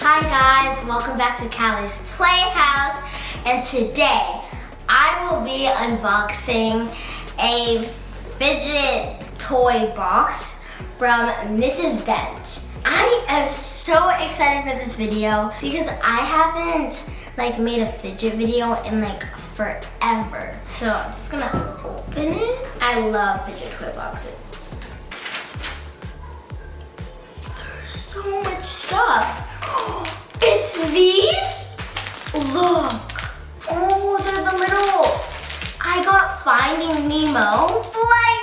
Hi guys, welcome back to Cali's Playhouse, and today I will be unboxing a fidget toy box from Mrs. Bench. I am so excited for this video because I haven't made a fidget video in forever. So I'm just gonna open it. I love fidget toy boxes. There's so much stuff. It's these? Look. Oh, they're the little, I got Finding Nemo.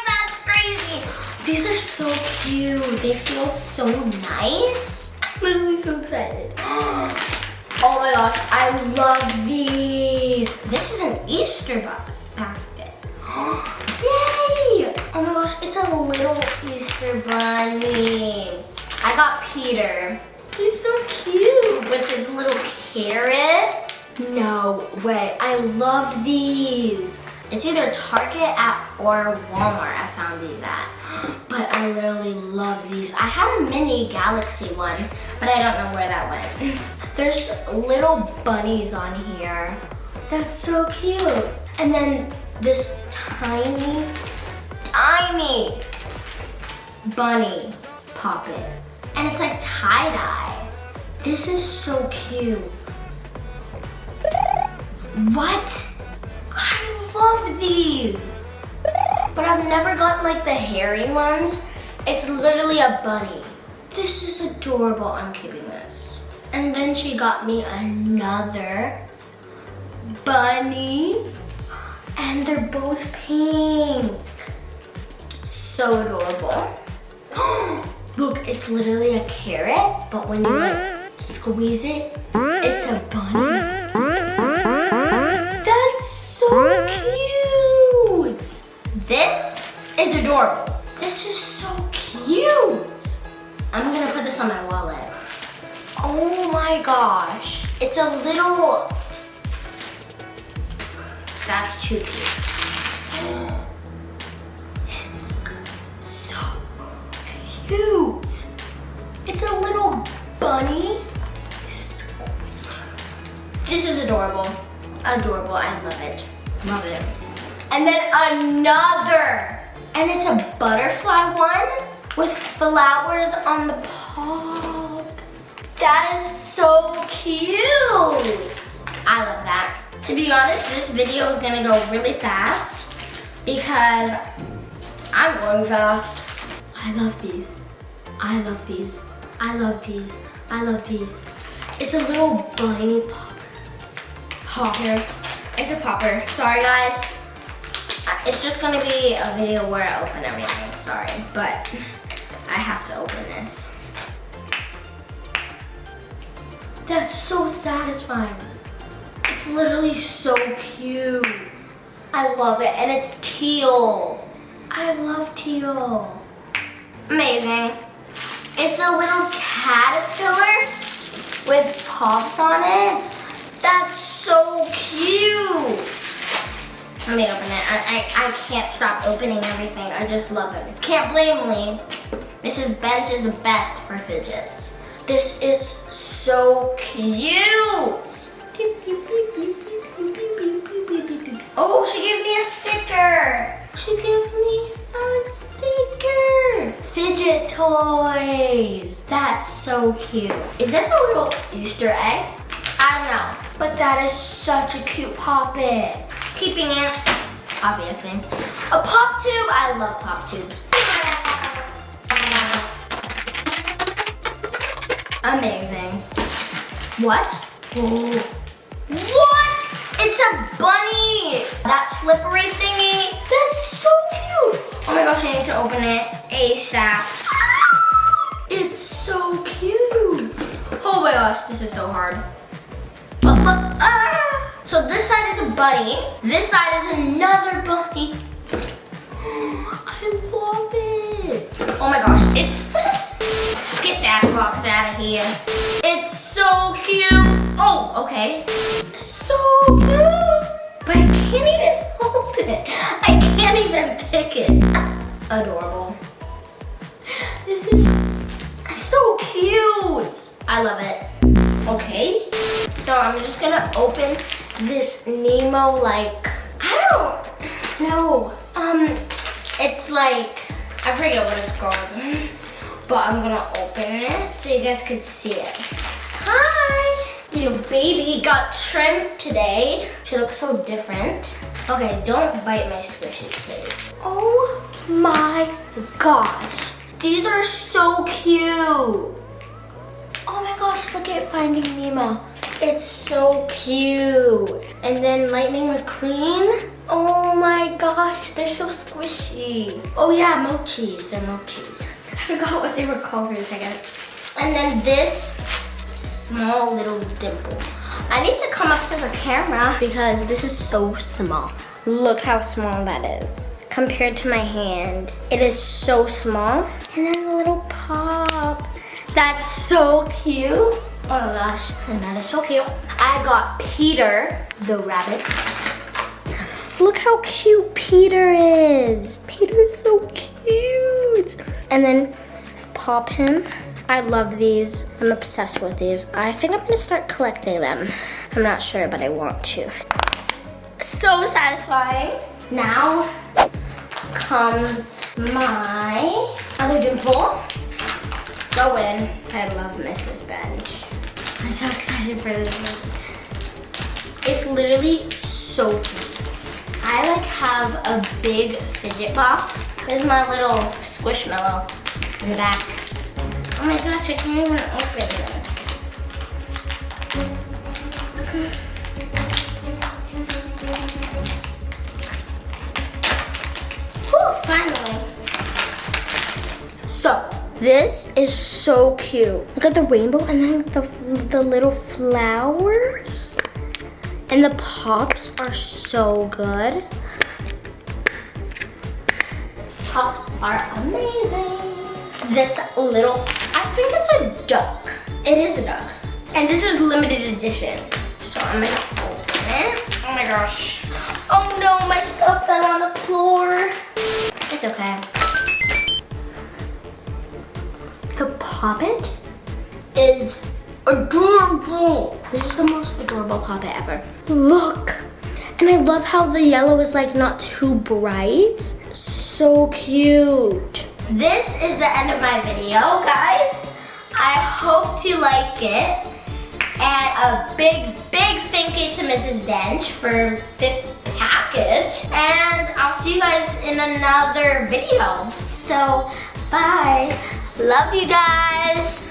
That's crazy. These are so cute. They feel so nice. I'm literally so excited. Oh my gosh, I love these. This is an Easter basket. Yay! Oh my gosh, it's a little Easter bunny. I got Peter. He's so cute with his little carrot. No way, I love these. It's either Target or Walmart I found these at. But I literally love these. I had a mini Galaxy one, but I don't know where that went. There's little bunnies on here. That's so cute. And then this tiny bunny poppet. And it's like tie-dye. This is so cute. What? I love these. But I've never got the hairy ones. It's literally a bunny. This is adorable. I'm keeping this. And then she got me another bunny. And they're both pink. So adorable. Look, it's literally a carrot, but when you squeeze it, it's a bunny. That's so cute. This is adorable. This is so cute. I'm gonna put this on my wallet. Oh my gosh. It's a little, that's too cute. So cute. It's a little bunny. This is adorable. Adorable, I love it. Love it. And then another. And it's a butterfly one with flowers on the pod. That is so cute. I love that. To be honest, this video is gonna go really fast because I'm going fast. I love these. I love these. I love these. I love these. It's a little bunny popper. It's a popper. Sorry guys. It's just gonna be a video where I open everything. Sorry, but I have to open this. That's so satisfying. It's literally so cute. I love it, and it's teal. I love teal. Amazing. It's a little caterpillar with pops on it. That's so cute. Let me open it. I can't stop opening everything. I just love it. Can't blame me. Mrs. Bench is the best for fidgets. This is so cute. Oh, she gave me a sticker. She gave me a sticker. Fidget toys. That's so cute. Is this a little Easter egg? I don't know, but that is such a cute poppet. Keeping it, obviously. A pop tube, I love pop tubes. Amazing. What? Whoa. What? It's a bunny. That slippery thingy. That's so cute. Oh my gosh, I need to open it ASAP. It's so cute. Oh my gosh, this is so hard. Look, look. So this side is a bunny. This side is another bunny. I love it. Oh my gosh, it's, get that box out of here. It's so cute. Oh, okay. So cute. But I can't even hold it. I can't even pick it. Adorable. This is so cute. I love it. Okay, so I'm just gonna open this Nemo, like, I don't know. It's like, I forget what it's called, but I'm gonna open it so you guys can see it. Hi! Little baby got trimmed today. She looks so different. Okay, don't bite my squishies, please. Oh my gosh. These are so cute. Oh my gosh, look at Finding Nemo. It's so cute. And then Lightning McQueen. Oh my gosh, they're so squishy. Oh yeah, mochis, they're mochis. I forgot what they were called for a second. And then this small little dimple. I need to come up to the camera because this is so small. Look how small that is compared to my hand. It is so small. And then a little pop. That's so cute. Oh my gosh, and that is so cute. I got Peter the rabbit. Look how cute Peter is. Peter's so cute. And then pop him. I love these. I'm obsessed with these. I think I'm gonna start collecting them. I'm not sure, but I want to. So satisfying. Now comes my other dimple. Go in. I love Mrs. Bench. I'm so excited for this one. It's literally so cute. I like have a big fidget box. There's my little squishmallow in the back. Oh my gosh, I can't even open this. Whew, finally. So, this is so cute. Look at the rainbow and then the little flowers. And the pops are so good. Pops are amazing. This little, I think it's a duck. It is a duck. And this is limited edition. So I'm gonna open it. Oh my gosh. Oh no, my stuff fell on the floor. It's okay. The poppet is adorable. This is the most adorable poppet ever. Look. And I love how the yellow is like not too bright. So cute. This is the end of my video, guys. I hope you like it. And a big, big thank you to Mrs. Bench for this package. And I'll see you guys in another video. So, bye. Love you guys.